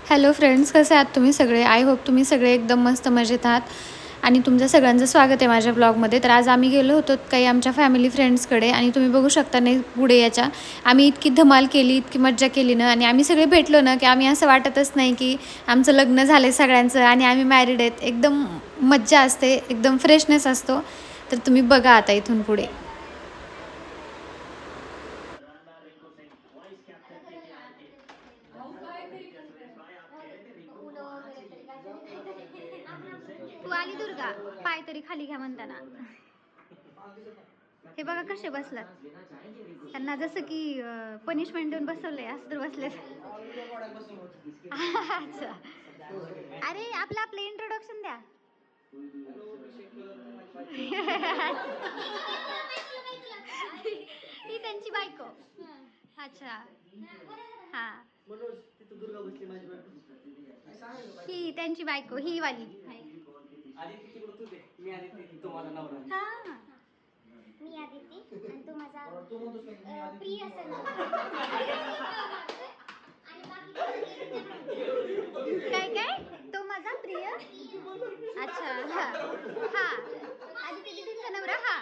Hello friends, कसे आहात तुम्ही सगळे? आय होप तुम्ही सगळे एकदम मस्त मजेत आहात आणि तुमचं सगळ्यांचं स्वागत आहे माझ्या ब्लॉगमध्ये. तर आज आम्ही गेलो होतो काही आमच्या फॅमिली फ्रेंड्सकडे आणि तुम्ही बघू शकता नाही पुढे याच्या आम्ही इतकी धमाल केली, इतकी मज्जा केली ना आणि आम्ही सगळे भेटलो ना की आम्ही असं वाटतच नाही की आमचं लग्न झालं आहे सगळ्यांचं आणि आम्ही मॅरिड आहेत. एकदम मज्जा असते, एकदम फ्रेशनेस असतो. तर तुम्ही बघा आता इथून पुढे. तू आली दुर्गा, पाय तरी खाली घ्या म्हणताना. हे बघा कसे बसलात, त्यांना जसं की पनिशमेंट देऊन बसवलंय असं तर बसले. अच्छा, अरे आपलं आपलं इंट्रोडक्शन द्या. ही त्यांची बायको. अच्छा, हा, ही त्यांची बायको, ही वाली. हा, मी आदिती आणि तू माझा प्रिय काय काय तो माझा प्रिय. अच्छा, हा हा, आदिती दीदींचा नवरा. हा,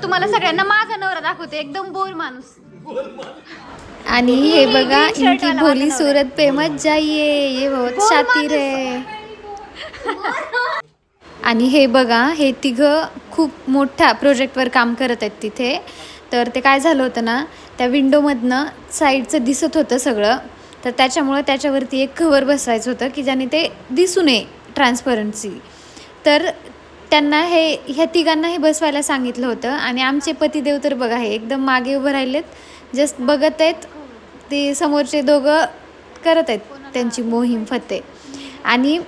तुम्हाला सगळ्यांना माझा नवरा दाखवते, एकदम बोर माणूस. आणि हे बघा, इनकी भोली सूरत पे मत जाइए, ये बहुत शातीर है. आणि हे बघा, हे तिघं खूप मोठ्या प्रोजेक्टवर काम करत आहेत तिथे. तर ते काय झालं होतं ना, त्या विंडोमधनं साईडचं दिसत होतं सगळं. तर त्याच्यामुळं त्याच्यावरती एक कव्हर बसवायचं होतं की ज्याने ते दिसू नये, ट्रान्सपरन्सी. तर त्यांना ह्या तिघांना हे बसवायला सांगितलं होतं आणि आमचे पतिदेव तर बघा हे एकदम मागे उभं राहिलेत, जस्ट बघत आहेत. ते समोरचे दोघं करत आहेत त्यांची मोहीम फते. आणि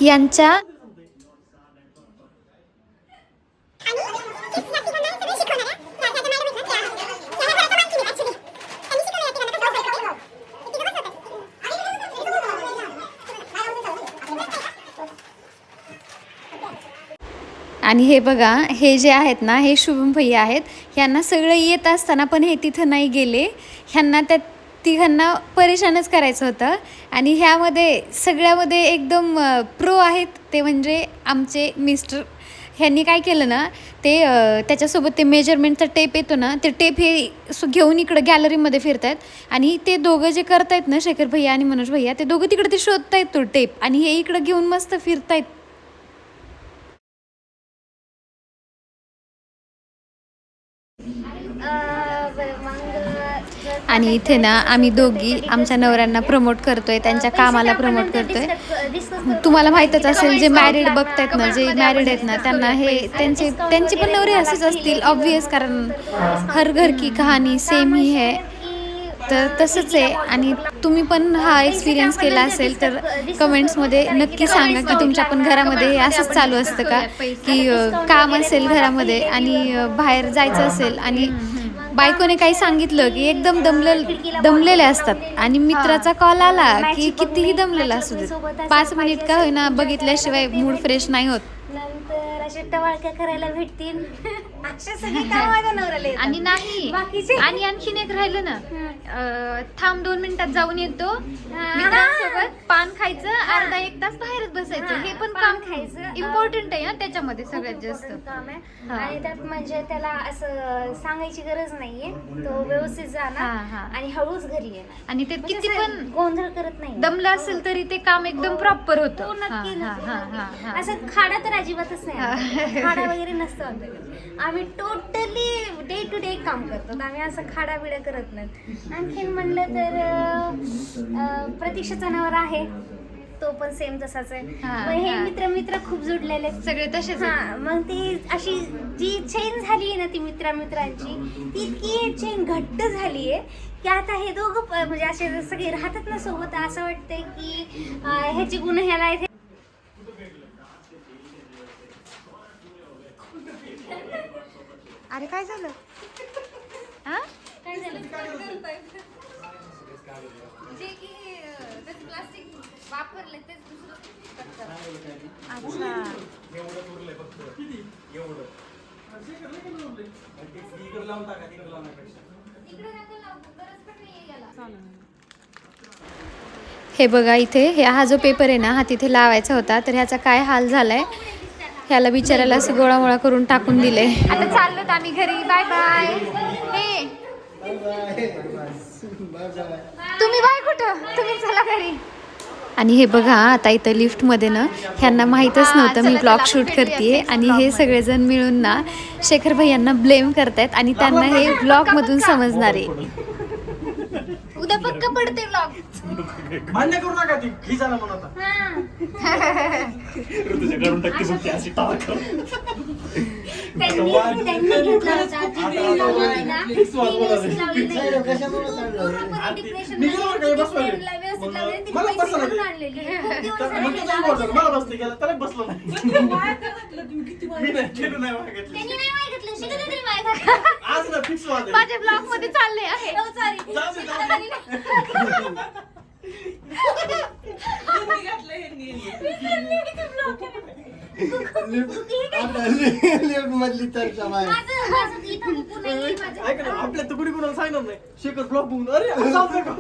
यांच्या आणि हे बघा, हे जे आहेत ना, हे शुभम भैया आहेत. ह्यांना सगळं येत असताना पण हे तिथं नाही गेले. ह्यांना त्या तिघांना परेशानच करायचं होतं. आणि ह्यामध्ये सगळ्यामध्ये एकदम प्रो आहेत ते म्हणजे आमचे मिस्टर. ह्यांनी काय केलं ना, ते त्याच्यासोबत ते मेजरमेंटचा टेप येतो ना, ते टेप हे घेऊन इकडं गॅलरीमध्ये फिरत आहेत. आणि ते दोघं जे करतायत ना, शेखर भैया आणि मनोज भैया, ते दोघं तिकडे ते शोधतायत तो टेप आणि हे इकडं घेऊन मस्त फिरतायत. आणि इथे ना आम्ही दोघी आमच्या नवऱ्यांना प्रमोट करतोय, त्यांच्या कामाला प्रमोट करतोय. तुम्हाला माहीतच असेल, जे मॅरिड बघतायत ना, जे मॅरिड आहेत ना, त्यांना हे त्यांचे पण नवरे असेच असतील ऑब्वियस, कारण हर घर की कहाणी सेम ही है. तर तसंच आहे. आणि तुम्ही पण हा एक्सपिरियन्स केला असेल तर कमेंट्समध्ये नक्की सांगा की तुमच्या पण घरामध्ये हे असंच चालू असतं का, की काम असेल घरामध्ये आणि बाहेर जायचं असेल आणि बायकोने काही सांगितलं की एकदम दमलेले असतात आणि मित्राचा कॉल आला की कितीही दमलेला असू दे, 5 मिनिट का होईना बघितल्याशिवाय मूड फ्रेश नाही होत. नंतर असे टवाळक्या करायला भेटतील. अशा सगळी काम माझ्या नवऱ्याला येतात. आणि नाही बाकीचे आणि आणखीन एक राहिलं ना, थांब 2 मिनिटात जाऊन येतो मित्रांसोबत, पान खायचं, अर्धा 1 तास बाहेरच बसायचं. हे पण काम खायचं इम्पॉर्टंट आहे ना त्याच्यामध्ये सगळ्यात जास्त. काम आहे. आणि त्यात म्हणजे त्याला असं सांगायची गरज नाहीये, तो व्यवस्थित जाणार आणि हळूच घरी येणार. आणि ते किती पण गोंधळ करत नाही, दमलं असेल तरी ते काम एकदम प्रॉपर होतं. असं खाडा तर अजिबातच नाही. खाडा वगैरे नसतो आमच्याकडे. आम्ही टोटली डे टू डे काम करतो. आम्ही असं खाडा बिडा करत नाही. आणखीन म्हणलं तर प्रतीक्षाचा नवरा आहे, तो पण सेम तसाच आहे. मग हे मित्र मित्र खूप जुडलेले सगळे तसेच. मग ती अशी जी चेन झाली आहे ना, ती मित्रांची ती इतकी चेन घट्ट झाली आहे की आता हे दोघं म्हणजे असे सगळे राहतात ना सोबत, असं वाटतंय की ह्याची गुण ह्याला आहे. अरे काय झालं? काय झालं? जे की प्लास्टिक वापरले तेच दुसरं. अच्छा, हे बघा इथे हा जो पेपर आहे ना हा तिथे लावायचा होता, तर ह्याचा काय हाल झालाय, ह्याला बिचारायला असं गोळामोळा करून टाकून दिले. आता चाललोत आम्ही घरी. Bye bye. हे तुम्ही बाय कुठं, तुम्ही चला घरी. आणि हे बघा आता इथं लिफ्टमध्ये ना ह्यांना माहीतच नव्हतं मी ब्लॉग शूट करते आणि हे सगळेजण मिळून ना शेखर भैयांना ब्लेम करतायत आणि त्यांना हे ब्लॉगमधून समजणार आहे. उद्या पक्का पडते ब्लॉग. मान्य करू नका ती खिजाला म्हणत ऋतुजाकडून टक्के सुट्टी अशी टाक. मला बसला मला बसते गेला त्याला बसलो नाही. मी नाही केलं नाही मागितलं आज ना फिक्स वाद माझ्या ब्लॉग मध्ये चालले आहे. मधली चर्चा ऐक ना आपल्या तर कुणी कुणाला सांगणार नाही शेखर ब्लॉग बघून अरे चालतंय का.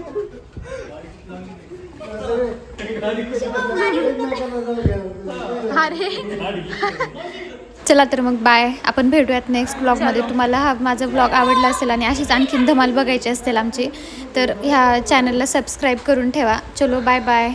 चला तर मग बाय. आपण भेटूयात नेक्स्ट ब्लॉगमध्ये. तुम्हाला हा माझा ब्लॉग आवडला असेल आणि अशीच आणखीन धमाल बघायची असतील आमची, तर ह्या चॅनलला सबस्क्राईब करून ठेवा. चलो बाय बाय.